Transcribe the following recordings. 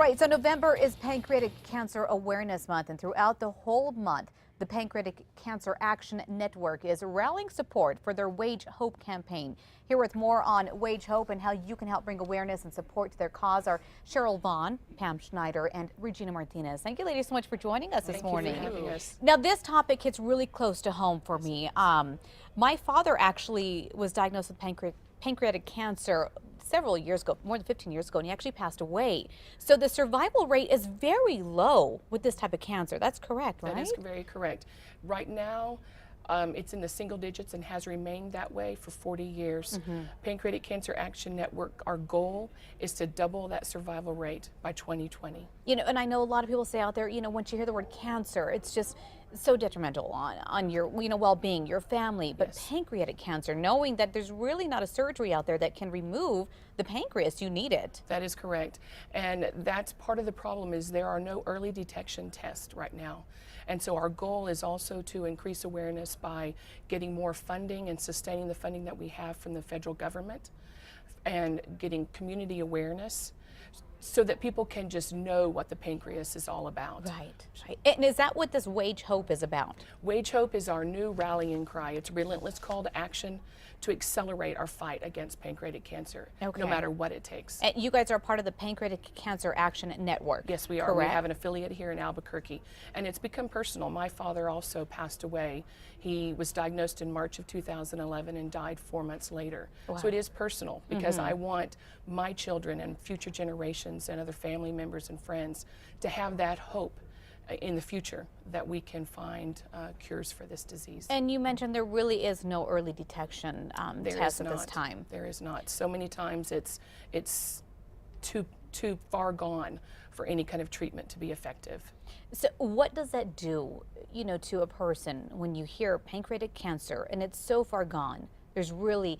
right, so November is Pancreatic Cancer Awareness Month, and throughout the whole month, the Pancreatic Cancer Action Network is rallying support for their Wage Hope campaign. Here with more on Wage Hope and how you can help bring awareness and support to their cause are Cheryl Vaughn, Pam Schneider, and Regina Martinez. Thank you, ladies, so much for joining us this morning. Thank you for having us. Now, this topic hits really close to home for me. My father actually was diagnosed with pancreatic cancer several years ago, more than 15 years ago, and he actually passed away. So the survival rate is very low with this type of cancer. That's correct, right? That is very correct. Right now, it's in the single digits and has remained that way for 40 years. Pancreatic Cancer Action Network, our goal is to double that survival rate by 2020. You know, and I know a lot of people say out there, you know, once you hear the word cancer, it's just so detrimental on your, well-being, your family. But Yes. Pancreatic cancer, knowing that there's really not a surgery out there that can remove the pancreas, you need it. That is correct. And that's part of the problem is there are no early detection tests right now. And so our goal is also to increase awareness by getting more funding and sustaining the funding that we have from the federal government and getting community awareness so that people can just know what the pancreas is all about. Right, right. And is that what this Wage Hope is about? Wage Hope is our new rallying cry. It's a relentless call to action to accelerate our fight against pancreatic cancer, Okay. no matter what it takes. And you guys are part of the Pancreatic Cancer Action Network. Yes, we are. Correct? We have an affiliate here in Albuquerque, and it's become personal. My father also passed away. He was diagnosed in March of 2011 and died 4 months later. Wow. So it is personal because I want my children and future generations and other family members and friends to have that hope in the future that we can find cures for this disease. And you mentioned there really is no early detection There test is at this not. time. There is not. So many times it's too far gone for any kind of treatment to be effective. So what does that do, you know, to a person when you hear pancreatic cancer and it's so far gone? There's really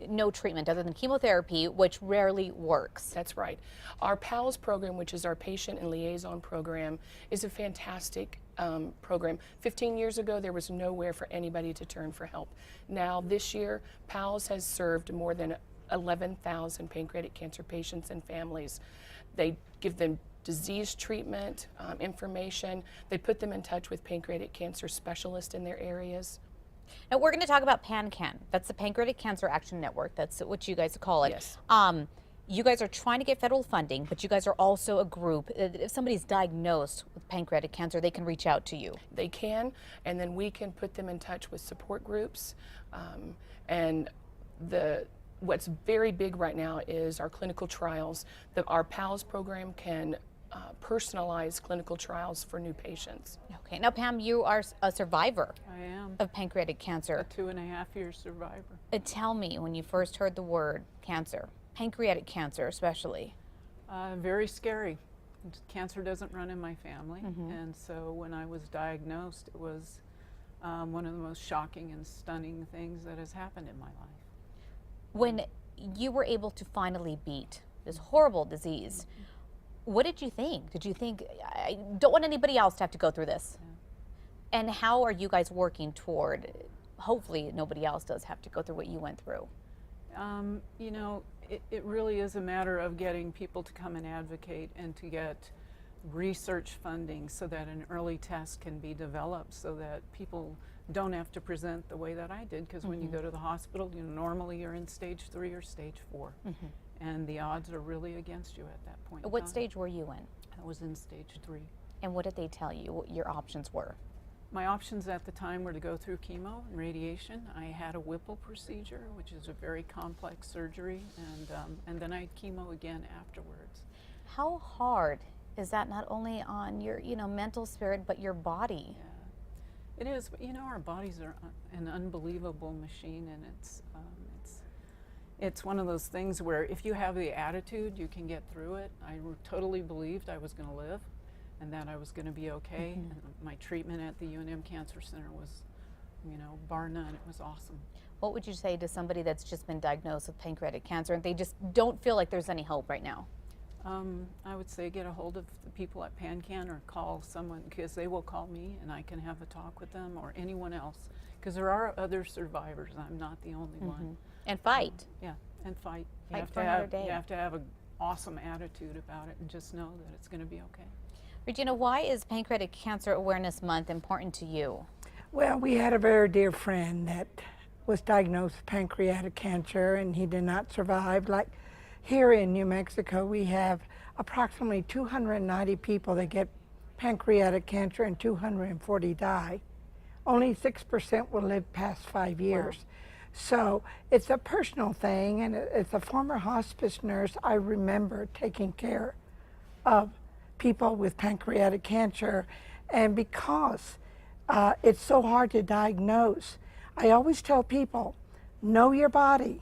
no treatment other than chemotherapy, which rarely works. That's right. Our PALS program, which is our patient and liaison program, is a fantastic program. 15 years ago, there was nowhere for anybody to turn for help. Now, this year, PALS has served more than 11,000 pancreatic cancer patients and families. They give them disease treatment, information. They put them in touch with pancreatic cancer specialists in their areas. Now we're going to talk about PanCan. That's the Pancreatic Cancer Action Network. That's what you guys call it. Yes. You guys are trying to get federal funding, but you guys are also a group. If somebody's diagnosed with pancreatic cancer, they can reach out to you. They can, and then we can put them in touch with support groups. And what's very big right now is our clinical trials. Our PALS program can personalize clinical trials for new patients. Okay. Now, Pam, you are a survivor I am of pancreatic cancer. a 2.5-year survivor. Tell me, when you first heard the word cancer, pancreatic cancer especially. Very scary. Cancer doesn't run in my family, and so when I was diagnosed, it was one of the most shocking and stunning things that has happened in my life. When you were able to finally beat this horrible disease, what did you think? Did you think, I don't want anybody else to have to go through this? Yeah. And how are you guys working toward, hopefully nobody else does have to go through what you went through? You know, it really is a matter of getting people to come and advocate and to get research funding so that an early test can be developed so that people don't have to present the way that I did, because when you go to the hospital, normally you're in stage 3 or stage 4. And the odds are really against you at that point. in What time. stage were you in? I was in stage 3. And what did they tell you what your options were? My options at the time were to go through chemo and radiation. I had a Whipple procedure, which is a very complex surgery, and then I had chemo again afterwards. How hard is that, not only on your mental spirit, but your body? Yeah, it is. But our bodies are an unbelievable machine, and it's one of those things where if you have the attitude, you can get through it. I totally believed I was going to live and that I was going to be okay. And my treatment at the UNM Cancer Center was, bar none, it was awesome. What would you say to somebody that's just been diagnosed with pancreatic cancer and they just don't feel like there's any hope right now? I would say get a hold of the people at PanCan or call someone, because they will call me and I can have a talk with them, or anyone else, because there are other survivors. I'm not the only one. And fight. Yeah, and fight. Fight for another day. You have to have awesome attitude about it and just know that it's going to be okay. Regina, why is Pancreatic Cancer Awareness Month important to you? Well, we had a very dear friend that was diagnosed with pancreatic cancer and he did not survive. Like here in New Mexico, we have approximately 290 people that get pancreatic cancer and 240 die. Only 6% will live past 5 years. Wow. So it's a personal thing, and as a former hospice nurse, I remember taking care of people with pancreatic cancer, and because it's so hard to diagnose, I always tell people, know your body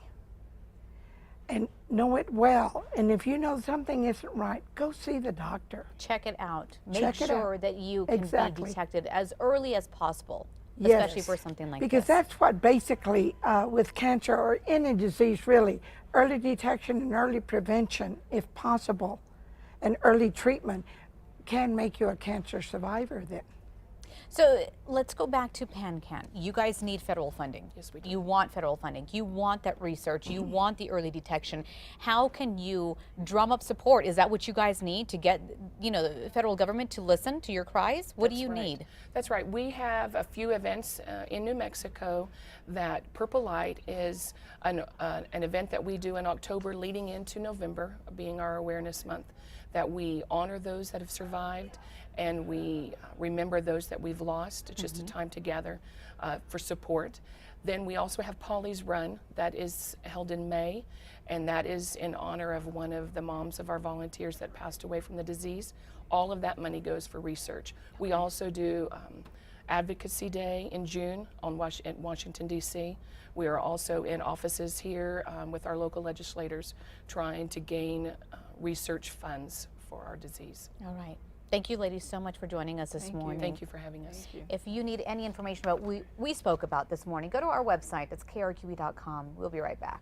and know it well. And if you know something isn't right, go see the doctor. Check it out. Make sure that you can be detected as early as possible, especially for something like this. Because that's what basically with cancer or any disease really, early detection and early prevention, if possible, and early treatment can make you a cancer survivor then. So let's go back to PanCan. You guys need federal funding. Yes, we do. You want federal funding. You want that research. You want the early detection. How can you drum up support? Is that what you guys need to get, the federal government to listen to your cries? What do you need? That's right. We have a few events in New Mexico. That Purple Light is an event that we do in October leading into November, being our awareness month, that we honor those that have survived and we remember those that we've lost. It's just a time to gather for support. Then we also have Polly's Run that is held in May, and that is in honor of one of the moms of our volunteers that passed away from the disease. All of that money goes for research. We also do Advocacy Day in June in Washington, D.C. We are also in offices here with our local legislators trying to gain research funds for our disease. All right. Thank you, ladies, so much for joining us this morning. Thank you for having us. If you need any information about what we spoke about this morning, go to our website. That's krqe.com. We'll be right back.